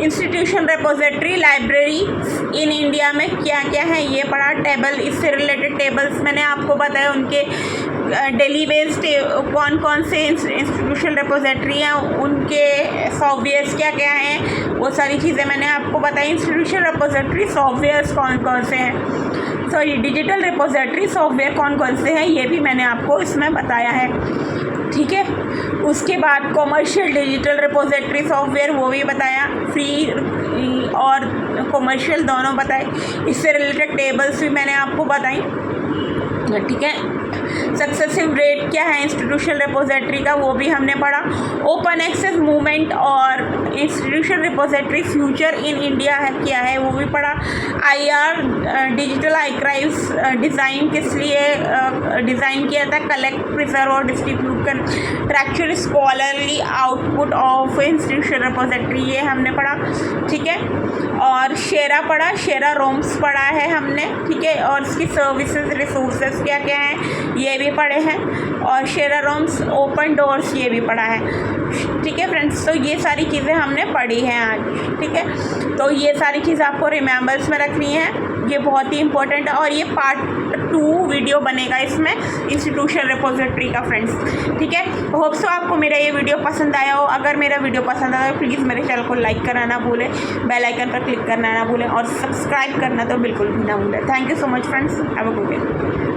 Institutional repository library in India में क्या क्या है ये पढ़ा। टेबल, इससे रिलेटेड टेबल्स मैंने आपको बताया, उनके डेली बेस्ड कौन कौन से इंस्टीट्यूशनल रिपोजिटरी हैं, उनके सॉफ्टवेयर्स क्या क्या हैं, वो सारी चीज़ें मैंने आपको बताई। इंस्टीट्यूशनल रिपोजिटरी सॉफ्टवेयर्स कौन कौन से हैं, सॉरी डिजिटल रिपोजिटरी सॉफ्टवेयर कौन कौन से हैं, ये भी मैंने आपको इसमें बताया है। ठीक है, उसके बाद कॉमर्शियल डिजिटल रिपोजिटरी सॉफ्टवेयर वो भी बताया, फ्री और कॉमर्शियल दोनों बताए। इससे रिलेटेड टेबल्स भी मैंने आपको बताई। ठीक है, सक्सेसिव रेट क्या है इंस्टीट्यूशनल रिपोजिटरी का वो भी हमने पढ़ा। ओपन एक्सेस मूवमेंट और institutional repository future in India है क्या है वो भी पढ़ा। IR डिजिटल आर्काइव्स डिज़ाइन किस लिए डिज़ाइन किया था, कलेक्ट प्रिजर्व और डिस्ट्रीब्यूट कर intellectual scholarly output of institutional repository, ये हमने पढ़ा। ठीक है, और शेरा पढ़ा, शेरा रोम्स पढ़ा है हमने। ठीक है, और इसकी सर्विसेज रिसोर्सेज क्या क्या हैं ये भी पढ़े हैं, और शेरा रोम्स ओपन डोर्स ये भी पढ़ा है। ठीक है फ्रेंड्स, तो ये सारी चीज़ें हमने पढ़ी हैं आज। ठीक है, तो ये सारी चीज़ आपको रिमेंबर्स में रखनी है, ये बहुत ही इंपॉर्टेंट है। और ये पार्ट 2 वीडियो बनेगा इसमें इंस्टीट्यूशनल रिपोजिटरी का फ्रेंड्स। ठीक है, होप सो आपको मेरा ये वीडियो पसंद आया हो। अगर मेरा वीडियो पसंद आया तो प्लीज़ मेरे चैनल को लाइक करना ना भूलें, बेल आइकन पर क्लिक करना ना भूलें और सब्सक्राइब करना तो बिल्कुल भी ना भूलें। Thank you so much friends, have a good day.